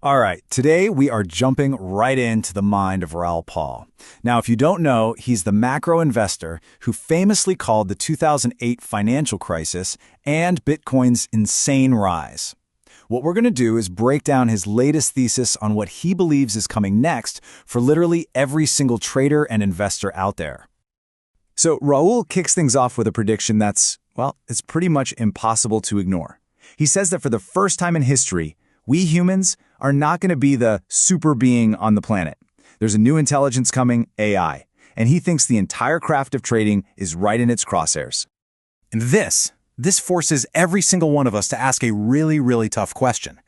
All right, today we are jumping right into the mind of Raoul Pal. Now, if you don't know, he's the macro investor who famously called the 2008 financial crisis and Bitcoin's insane rise. What we're going to do is break down his latest thesis on what he believes is coming next for literally every single trader and investor out there. So Raoul kicks things off with a prediction that's, well, it's pretty much impossible to ignore. He says that for the first time in history, we humans are not going to be the super being on the planet. There's a new intelligence coming, AI, and he thinks the entire craft of trading is right in its crosshairs. And this forces every single one of us to ask a really tough question.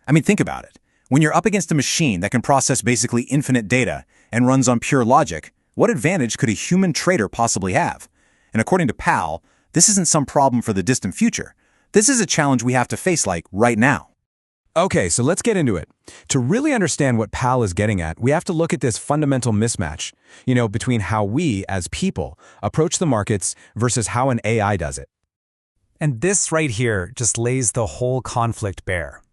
I mean, think about it. When you're up against a machine that can process basically infinite data and runs on pure logic, what advantage could a human trader possibly have? And according to Pal, this isn't some problem for the distant future. This is a challenge we have to face, right now. Okay, so let's get into it. To really understand what Pal is getting at, we have to look at this fundamental mismatch, between how we, as people, approach the markets versus how an AI does it. And this right here just lays the whole conflict bare.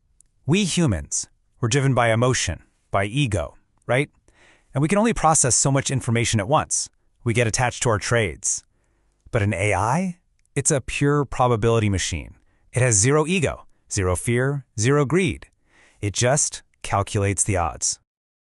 We humans, we're driven by emotion, by ego, right? And we can only process so much information at once. We get attached to our trades. But an AI, it's a pure probability machine. It has zero ego. Zero fear, zero greed. It just calculates the odds.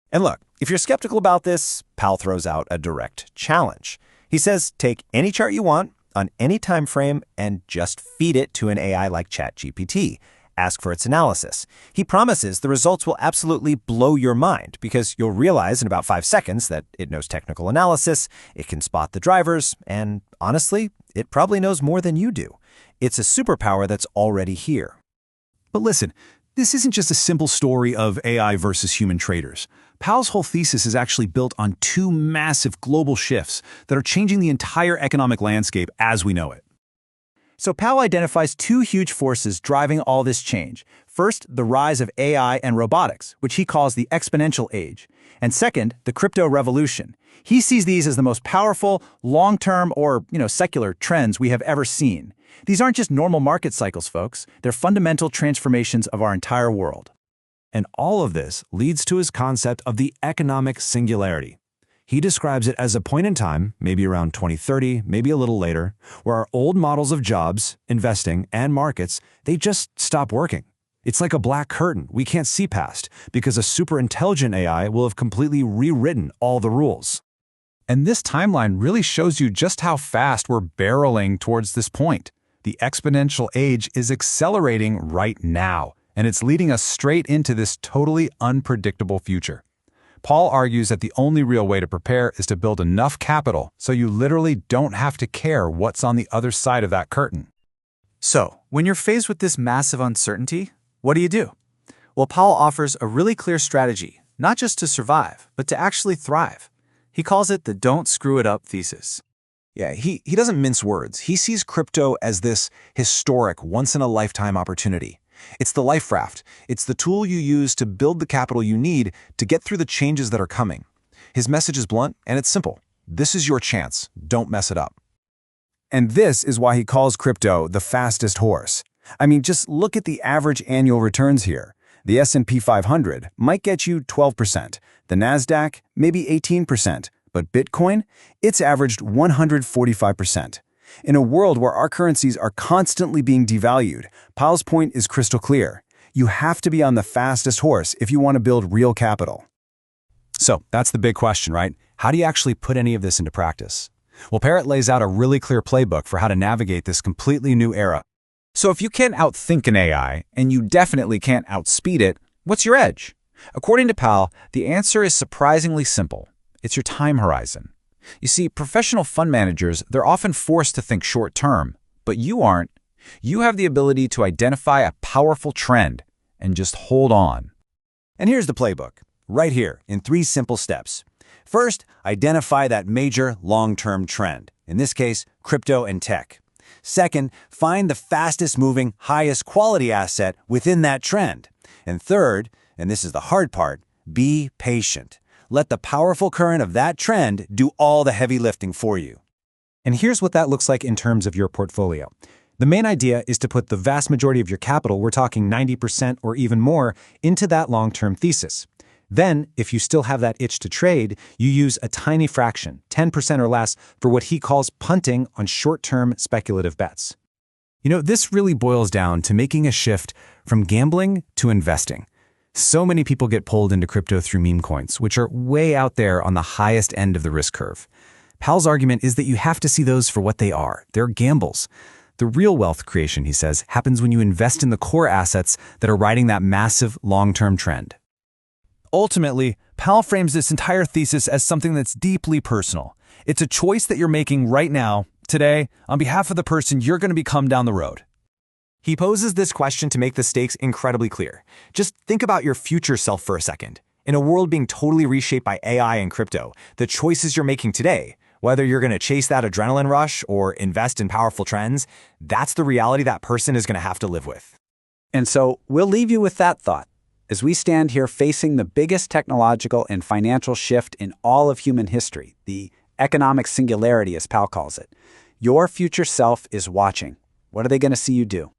And look, if you're skeptical about this, Pal throws out a direct challenge. He says, take any chart you want on any time frame and just feed it to an AI like ChatGPT. Ask for its analysis. He promises the results will absolutely blow your mind because you'll realize in about 5 seconds that it knows technical analysis, it can spot the drivers, and honestly, it probably knows more than you do. It's a superpower that's already here. But listen, this isn't just a simple story of AI versus human traders. Pal's whole thesis is actually built on two massive global shifts that are changing the entire economic landscape as we know it. So Pal identifies two huge forces driving all this change. First, the rise of AI and robotics, which he calls the exponential age. And second, the crypto revolution. He sees these as the most powerful, long-term or, secular trends we have ever seen. These aren't just normal market cycles, folks. They're fundamental transformations of our entire world. And all of this leads to his concept of the economic singularity. He describes it as a point in time, maybe around 2030, maybe a little later, where our old models of jobs, investing, and markets, they just stop working. It's like a black curtain we can't see past because a super intelligent AI will have completely rewritten all the rules. And this timeline really shows you just how fast we're barreling towards this point. The exponential age is accelerating right now, and it's leading us straight into this totally unpredictable future. Paul argues that the only real way to prepare is to build enough capital so you literally don't have to care what's on the other side of that curtain. So, when you're faced with this massive uncertainty, what do? Well, Paul offers a really clear strategy, not just to survive, but to actually thrive. He calls it the don't screw it up thesis. Yeah, he doesn't mince words. He sees crypto as this historic, once-in-a-lifetime opportunity. It's the life raft. It's the tool you use to build the capital you need to get through the changes that are coming. His message is blunt, and it's simple. This is your chance. Don't mess it up. And this is why he calls crypto the fastest horse. I mean, just look at the average annual returns here. The S&P 500 might get you 12%, the NASDAQ maybe 18%, but Bitcoin, it's averaged 145%. In a world where our currencies are constantly being devalued, Pal's point is crystal clear. You have to be on the fastest horse if you want to build real capital. So that's the big question, right? How do you actually put any of this into practice? Well, Parrott lays out a really clear playbook for how to navigate this completely new era. So if you can't outthink an AI, and you definitely can't outspeed it, what's your edge? According to Pal, the answer is surprisingly simple. It's your time horizon. You see, professional fund managers, they're often forced to think short-term, but you aren't. You have the ability to identify a powerful trend and just hold on. And here's the playbook, right here in 3 simple steps. First, identify that major long-term trend, in this case, crypto and tech. Second, find the fastest moving, highest quality asset within that trend. And third, and this is the hard part, be patient. Let the powerful current of that trend do all the heavy lifting for you. And here's what that looks like in terms of your portfolio. The main idea is to put the vast majority of your capital, we're talking 90% or even more, into that long-term thesis. Then, if you still have that itch to trade, you use a tiny fraction, 10% or less, for what he calls punting on short-term speculative bets. This really boils down to making a shift from gambling to investing. So many people get pulled into crypto through meme coins, which are way out there on the highest end of the risk curve. Pal's argument is that you have to see those for what they are. They're gambles. The real wealth creation, he says, happens when you invest in the core assets that are riding that massive long-term trend. Ultimately, Pal frames this entire thesis as something that's deeply personal. It's a choice that you're making right now, today, on behalf of the person you're going to become down the road. He poses this question to make the stakes incredibly clear. Just think about your future self for a second. In a world being totally reshaped by AI and crypto, the choices you're making today, whether you're going to chase that adrenaline rush or invest in powerful trends, that's the reality that person is going to have to live with. And so we'll leave you with that thought. As we stand here facing the biggest technological and financial shift in all of human history, the economic singularity, as Pal calls it, your future self is watching. What are they going to see you do?